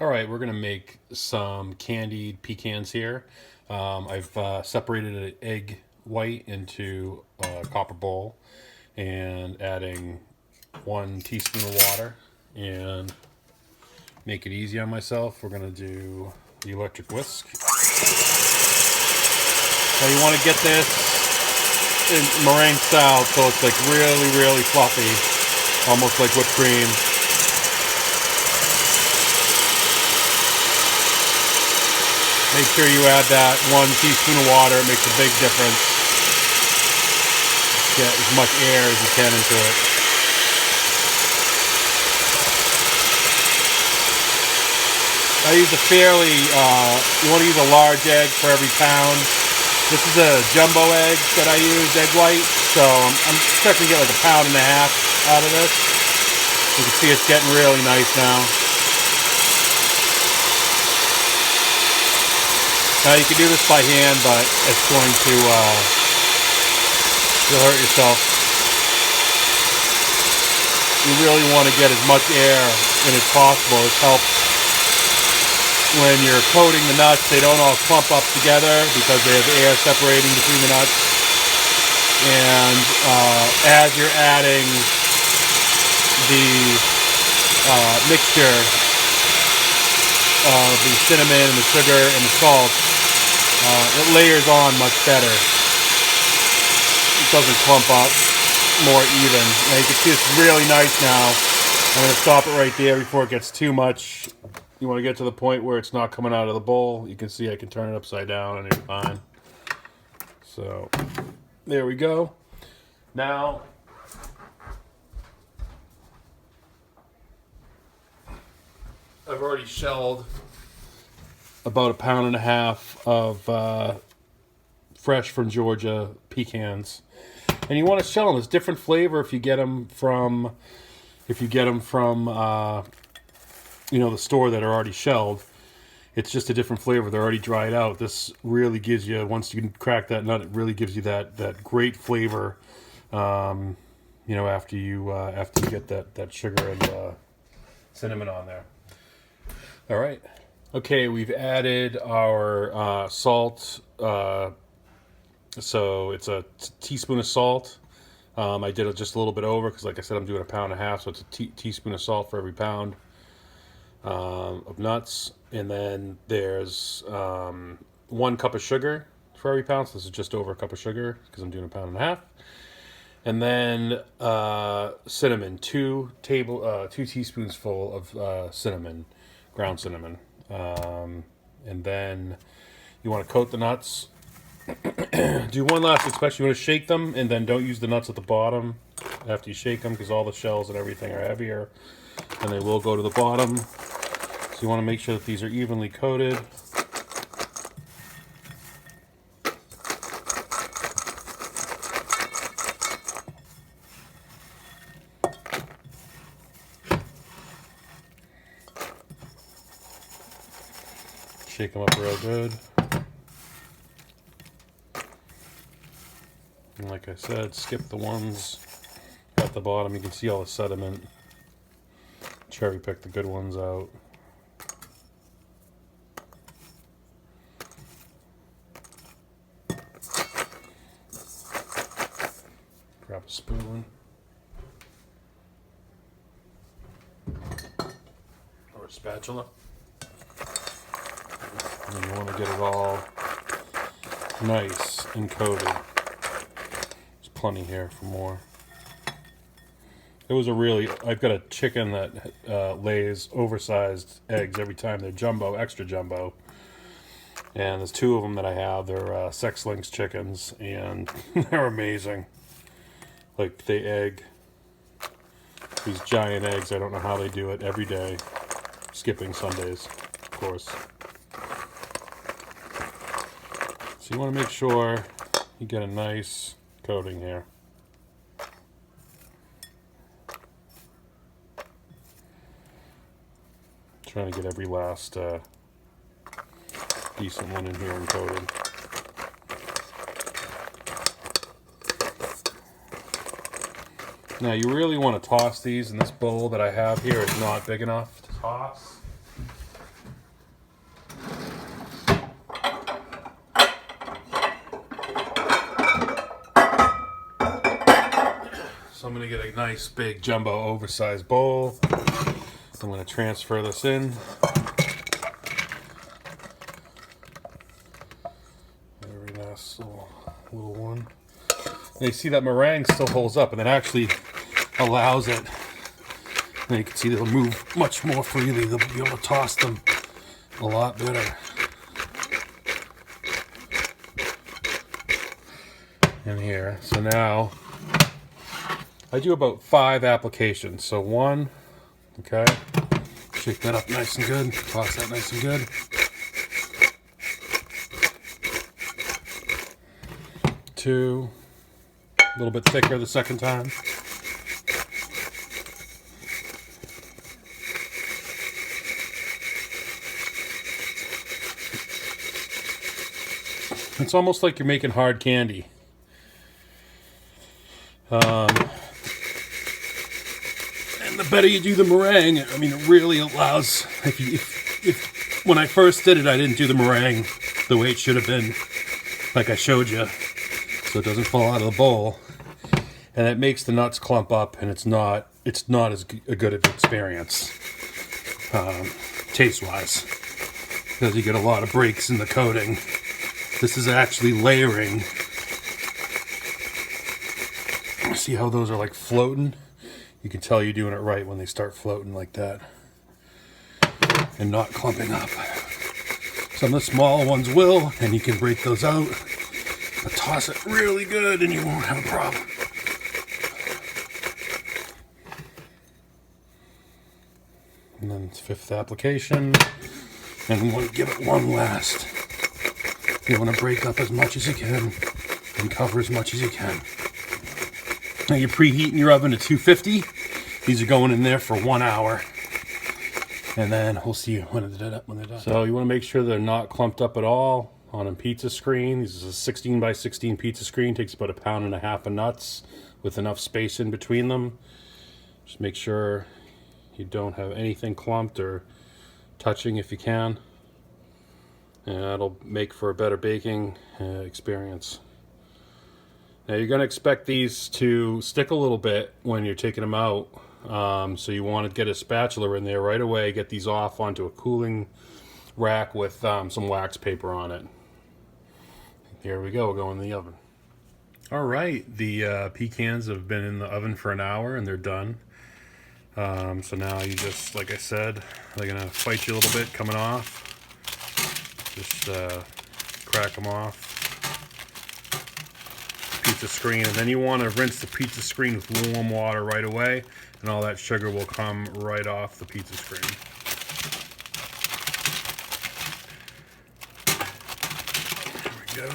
All right, we're gonna make some candied pecans here. I've separated an egg white into a copper bowl and adding 1 teaspoon of water and make it easy on myself. We're gonna do the electric whisk. Now you want to get this in meringue style so it's like really, really fluffy, almost like whipped cream. Make sure you add that 1 teaspoon of water. It makes a big difference. Get as much air as you can into it. I use a fairly, you want to use a large egg for every pound. This is a jumbo egg that I use, egg white. So I'm expecting to get like a pound and a half out of this. You can see it's getting really nice now. Now you can do this by hand, but it's going to, you'll hurt yourself. You really want to get as much air in as possible. This helps when you're coating the nuts. They don't all clump up together because they have air separating between the nuts. And as you're adding the mixture of the cinnamon and the sugar and the salt, it layers on much better. It doesn't clump up, more even. Now you can see it's really nice now. I'm going to stop it right there before it gets too much. You want to get to the point where it's not coming out of the bowl. You can see I can turn it upside down and it's fine. So there we go. Now I've already shelled about 1.5 pounds of fresh from Georgia pecans. And you want to shell them. It's different flavor if you get them from the store that are already shelled. It's just a different flavor. They're already dried out. This really gives you, once you can crack that nut, it really gives you that great flavor. After you get that sugar and cinnamon on there. All right. Okay, we've added our salt. So it's a teaspoon of salt. I did it just a little bit over because, like I said, I'm doing 1.5 pounds, so it's a teaspoon of salt for every pound of nuts. And then there's 1 cup of sugar for every pound. So this is just over a cup of sugar because I'm doing 1.5 pounds. And then cinnamon, 2 teaspoons full of cinnamon, ground cinnamon. And then you want to coat the nuts. Do one last inspection. You want to shake them, and then don't use the nuts at the bottom after you shake them because all the shells and everything are heavier, and they will go to the bottom. So you want to make sure that these are evenly coated. Shake them up real good. And like I said, skip the ones at the bottom. You can see all the sediment. Cherry pick the good ones out. Grab a spoon. Or a spatula. And then you want to get it all nice and coated. There's plenty here for more. I've got a chicken that lays oversized eggs every time. They're jumbo, extra jumbo. And there's 2 of them that I have. They're Sex Links chickens, and they're amazing. Like, they egg these giant eggs. I don't know how they do it every day. Skipping Sundays, of course. So you want to make sure you get a nice coating here. Trying to get every last decent one in here and coated. Now you really want to toss these, and this bowl that I have here is not big enough to toss. I'm going to get a nice big jumbo oversized bowl. I'm going to transfer this in. Very nice little one. And you see that meringue still holds up, and it actually allows it. And you can see they'll move much more freely. They'll be able to toss them a lot better. In here. So now I do about 5 applications. So 1, okay, shake that up nice and good, toss that nice and good. 2, a little bit thicker the second time. It's almost like you're making hard candy. And the better you do the meringue, I mean, it really allows. If when I first did it, I didn't do the meringue the way it should have been, like I showed you, so it doesn't fall out of the bowl, and it makes the nuts clump up, and it's not as good of an experience, taste-wise, because you get a lot of breaks in the coating. This is actually layering. See how those are like floating? You can tell you're doing it right when they start floating like that and not clumping up. Some of the smaller ones will, and you can break those out, but toss it really good and you won't have a problem. And then it's 5th application, and we'll give it one last. You want to break up as much as you can and cover as much as you can. Now you're preheating your oven to 250. These are going in there for 1 hour. And then we'll see when they're done. So you want to make sure they're not clumped up at all on a pizza screen. This is a 16 by 16 pizza screen. Takes about 1.5 pounds of nuts with enough space in between them. Just make sure you don't have anything clumped or touching if you can. And that'll make for a better baking experience. Now you're going to expect these to stick a little bit when you're taking them out, so you want to get a spatula in there right away, get these off onto a cooling rack with some wax paper on it. Here we go, we'll go in the oven. Alright, the pecans have been in the oven for an hour and they're done. So now you just, like I said, they're going to fight you a little bit coming off. Just crack them off. Pizza screen, and then you want to rinse the pizza screen with warm water right away, and all that sugar will come right off the pizza screen. There we go.